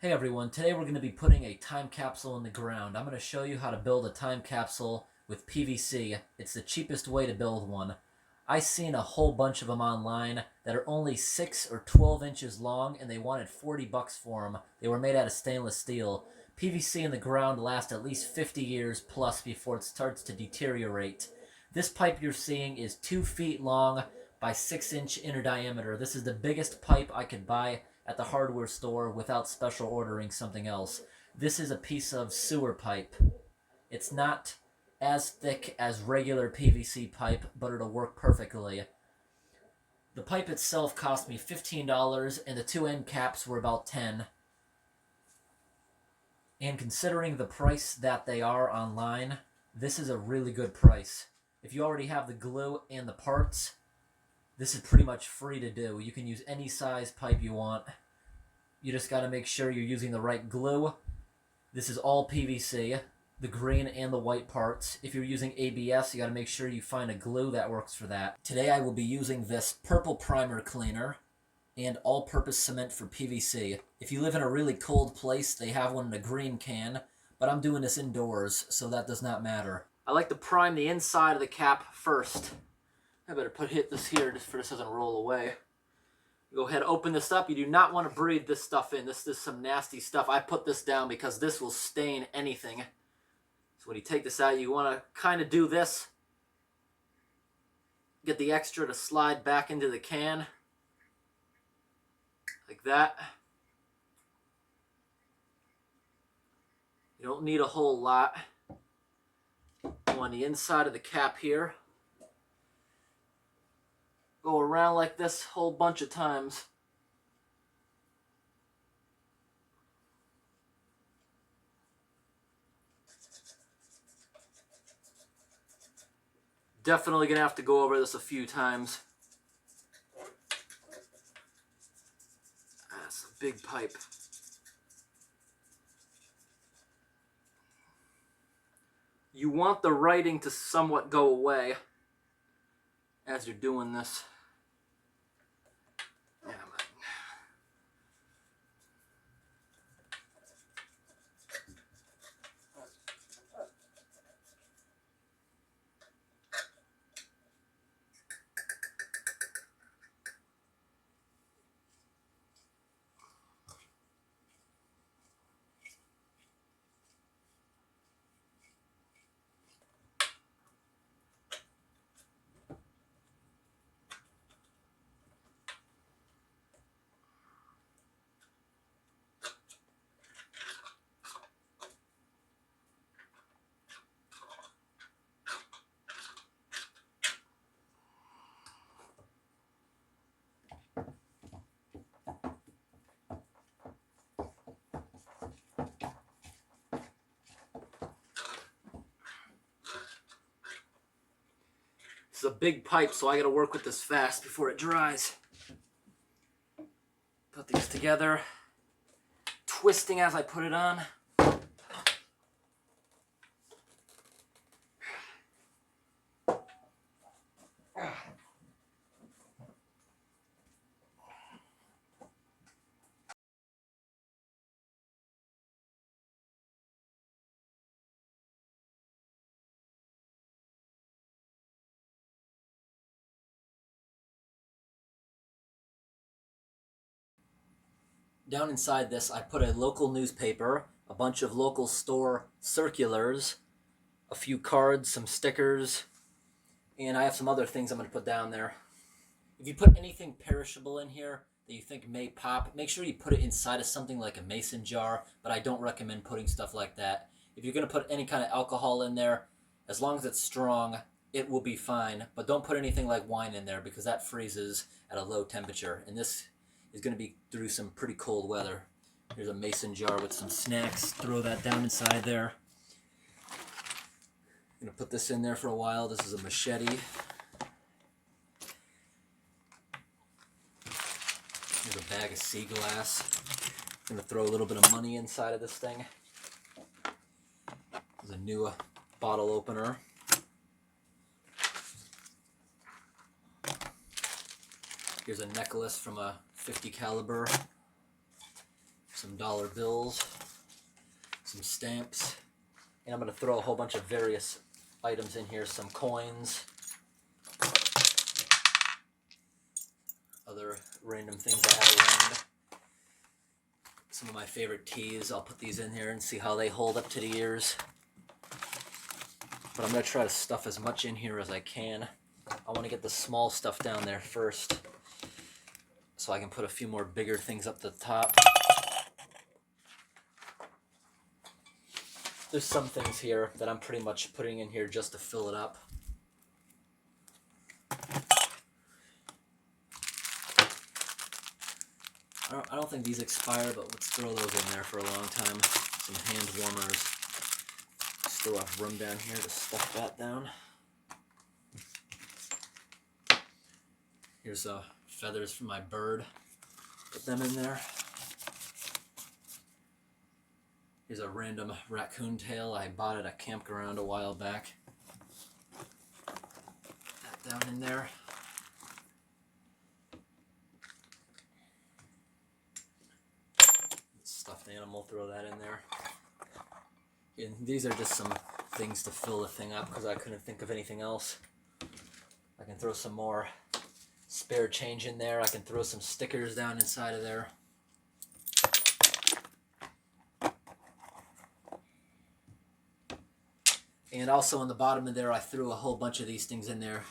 Hey everyone, today we're going to be putting a time capsule in the ground. I'm going to show you how to build a time capsule with PVC. It's the cheapest way to build one. I've seen a whole bunch of them online that are only 6 or 12 inches long and they wanted 40 bucks for them. They were made out of stainless steel. PVC in the ground lasts at least 50 years plus before it starts to deteriorate. This pipe you're seeing is 2 feet long by 6-inch inner diameter. This is the biggest pipe I could buy at the hardware store without special ordering something else. This is a piece of sewer pipe. It's not as thick as regular PVC pipe, but it'll work perfectly. The pipe itself cost me $15 and the 2 end caps were about $10. And considering the price that they are online, this is a really good price. If you already have the glue and the parts, this is pretty much free to do. You can use any size pipe you want. You just got to make sure you're using the right glue. This is all PVC, the green and the white parts. If you're using ABS, you got to make sure you find a glue that works for that. Today I will be using this purple primer cleaner and all-purpose cement for PVC. If you live in a really cold place, they have one in a green can, but I'm doing this indoors, so that does not matter. I like to prime the inside of the cap first. I better hit this here just for this doesn't roll away. Go ahead, open this up. You do not want to breathe this stuff in. This is some nasty stuff. I put this down because this will stain anything. So when you take this out, you want to kind of do this. Get the extra to slide back into the can. Like that. You don't need a whole lot. Go on the inside of the cap here. Go around like this a whole bunch of times. Definitely going to have to go over this a few times. That's a big pipe. You want the writing to somewhat go away as you're doing this. This is a big pipe, so I gotta work with this fast before it dries. Put these together, twisting as I put it on. Down inside this, I put a local newspaper, a bunch of local store circulars, a few cards, some stickers, and I have some other things I'm going to put down there. If you put anything perishable in here that you think may pop, make sure you put it inside of something like a mason jar, but I don't recommend putting stuff like that. If you're going to put any kind of alcohol in there, as long as it's strong, it will be fine, but don't put anything like wine in there because that freezes at a low temperature, and this is going to be through some pretty cold weather. Here's a mason jar with some snacks. Throw that down inside there. I'm going to put this in there for a while. This is a machete. Here's a bag of sea glass. I'm going to throw a little bit of money inside of this thing. There's a new bottle opener. Here's a necklace from a .50 caliber. some dollar bills, some stamps, and I'm going to throw a whole bunch of various items in here, some coins, other random things I have around. Some of my favorite teas, I'll put these in here and see how they hold up to the years. But I'm going to try to stuff as much in here as I can. I want to get the small stuff down there first, so I can put a few more bigger things up the top. There's some things here that I'm pretty much putting in here just to fill it up. I don't think these expire, but let's throw those in there for a long time. Some hand warmers. Just throw enough room down here to stuff that down. Here's feathers from my bird. Put them in there. Here's a random raccoon tail I bought at a campground a while back. Put that down in there. Stuffed animal, throw that in there. And these are just some things to fill the thing up because I couldn't think of anything else. I can throw some more spare change in there. I can throw some stickers down inside of there. And also on the bottom of there, I threw a whole bunch of these things in there.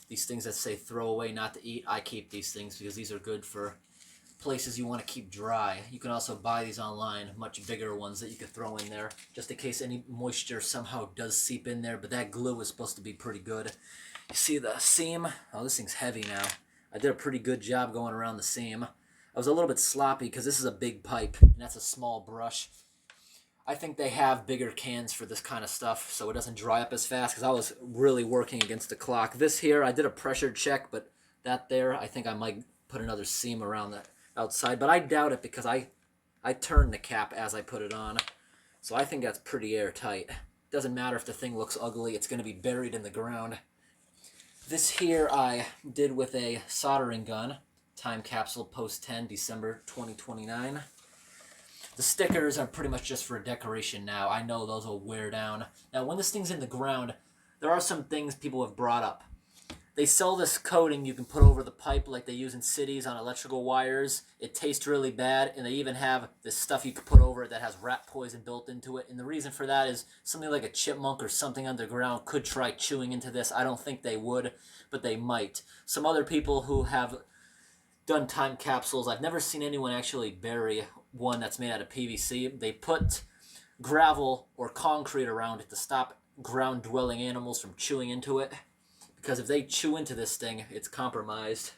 These things that say throw away, not to eat. I keep these things because these are good for places you want to keep dry. You can also buy these online, much bigger ones that you could throw in there, just in case any moisture somehow does seep in there. But that glue is supposed to be pretty good. You see the seam? Oh, this thing's heavy now. I did a pretty good job going around the seam. I was a little bit sloppy because this is a big pipe, and that's a small brush. I think they have bigger cans for this kind of stuff so it doesn't dry up as fast because I was really working against the clock. This here, I did a pressure check, but that there, I think I might put another seam around the outside, but I doubt it because I turned the cap as I put it on. So I think that's pretty airtight. Doesn't matter if the thing looks ugly, it's going to be buried in the ground. This here I did with a soldering gun. Time capsule post 10, December 2029. The stickers are pretty much just for decoration now. I know those will wear down. Now, when this thing's in the ground, there are some things people have brought up. They sell this coating you can put over the pipe like they use in cities on electrical wires. It tastes really bad, and they even have this stuff you can put over it that has rat poison built into it. And the reason for that is something like a chipmunk or something underground could try chewing into this. I don't think they would, but they might. Some other people who have done time capsules, I've never seen anyone actually bury one that's made out of PVC. They put gravel or concrete around it to stop ground-dwelling animals from chewing into it. Because if they chew into this thing, it's compromised.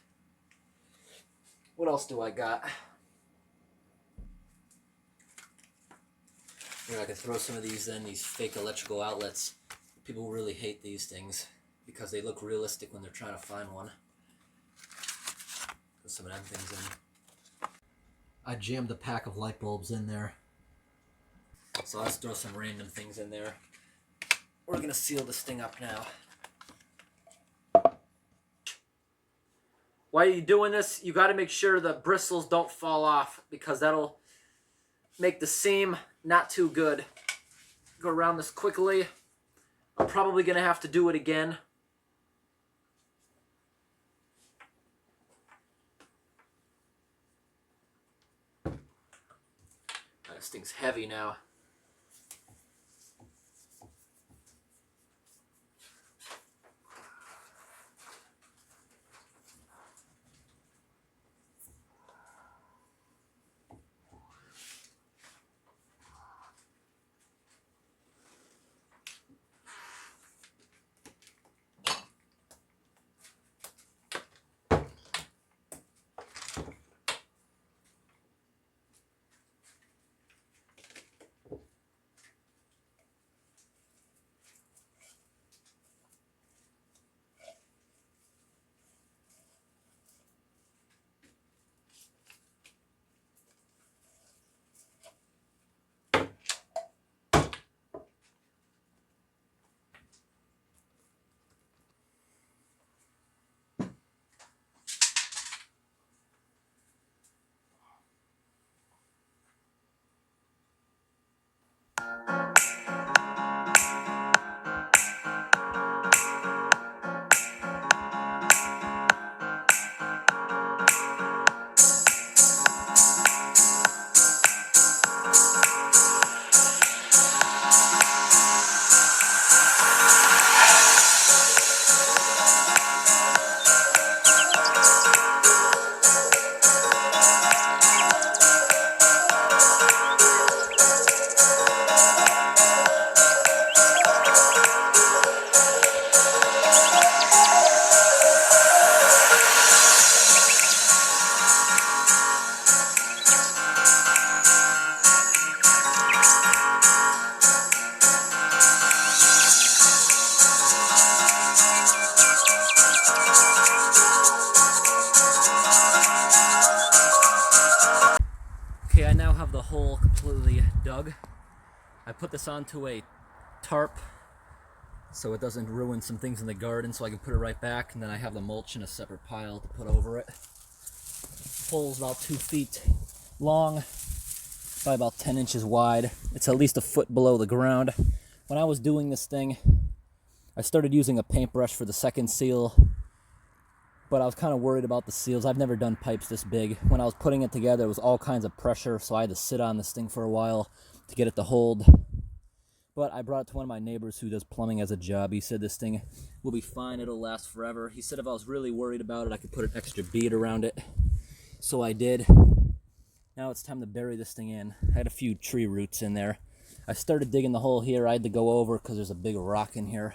What else do I got? Here, I could throw some of these in, these fake electrical outlets. People really hate these things because they look realistic when they're trying to find one. Put some of them things in. I jammed a pack of light bulbs in there. So let's throw some random things in there. We're going to seal this thing up now. Why are you doing this? You got to make sure the bristles don't fall off because that'll make the seam not too good. Go around this quickly. I'm probably going to have to do it again. This thing's heavy now. Okay, I now have the hole completely dug. I put this onto a tarp so it doesn't ruin some things in the garden, so I can put it right back, and then I have the mulch in a separate pile to put over it. The hole's about 2 feet long by about 10 inches wide. It's at least a foot below the ground. When I was doing this thing, I started using a paintbrush for the second seal, but I was kind of worried about the seals. I've never done pipes this big. When I was putting it together, it was all kinds of pressure, so I had to sit on this thing for a while to get it to hold. But I brought it to one of my neighbors who does plumbing as a job. He said this thing will be fine, it'll last forever. He said if I was really worried about it, I could put an extra bead around it. So I did. Now it's time to bury this thing in. I had a few tree roots in there. I started digging the hole here. I had to go over because there's a big rock in here.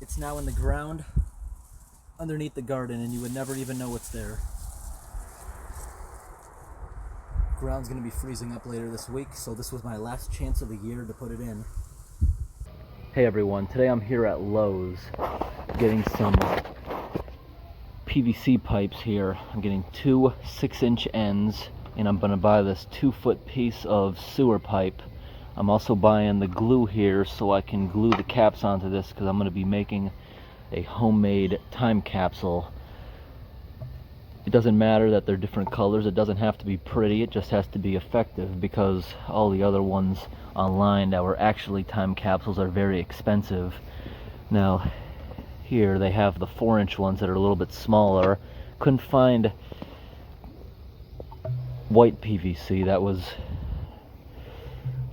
It's now in the ground underneath the garden, and you would never even know it's there. Ground's gonna be freezing up later this week, so this was my last chance of the year to put it in. Hey everyone, today I'm here at Lowe's getting some PVC pipes here. I'm getting 2 6-inch ends, and I'm gonna buy this 2-foot piece of sewer pipe. I'm also buying the glue here so I can glue the caps onto this, because I'm gonna be making a homemade time capsule. It doesn't matter that they're different colors. It doesn't have to be pretty. It just has to be effective, because all the other ones online that were actually time capsules are very expensive. Now, here they have the 4-inch ones that are a little bit smaller. Couldn't find white PVC that was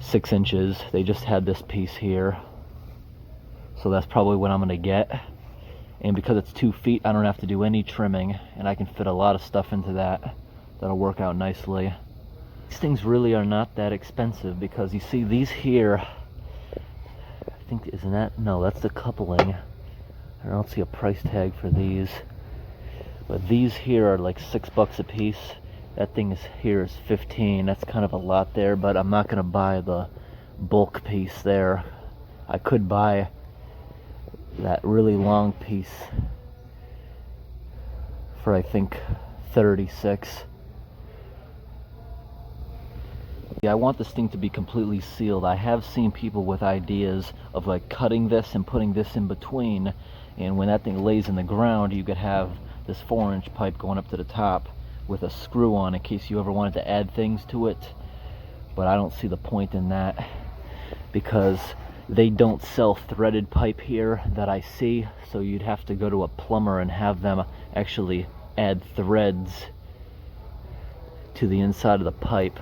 6 inches. They just had this piece here. So that's probably what I'm going to get. And because it's 2 feet, I don't have to do any trimming, and I can fit a lot of stuff into that. That'll work out nicely. These things really are not that expensive, because you see these here, I think, isn't that? No, that's the coupling. I don't see a price tag for these. But these here are like $6 a piece. That thing here is 15. That's kind of a lot there, but I'm not going to buy the bulk piece there. I could buy that really long piece for, I think, 36. Yeah, I want this thing to be completely sealed. I have seen people with ideas of like cutting this and putting this in between, And when that thing lays in the ground, you could have this 4-inch pipe going up to the top with a screw on in case you ever wanted to add things to it. But I don't see the point in that because they don't sell threaded pipe here that I see, so you'd have to go to a plumber and have them actually add threads to the inside of the pipe.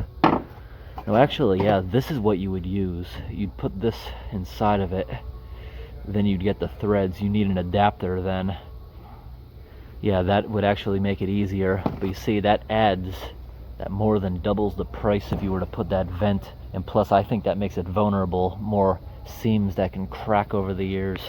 No, actually, yeah, this is what you would use. You'd put this inside of it, then you'd get the threads. You need an adapter then. Yeah, that would actually make it easier. But you see, that more than doubles the price if you were to put that vent. And plus, I think that makes it vulnerable. More seams that can crack over the years.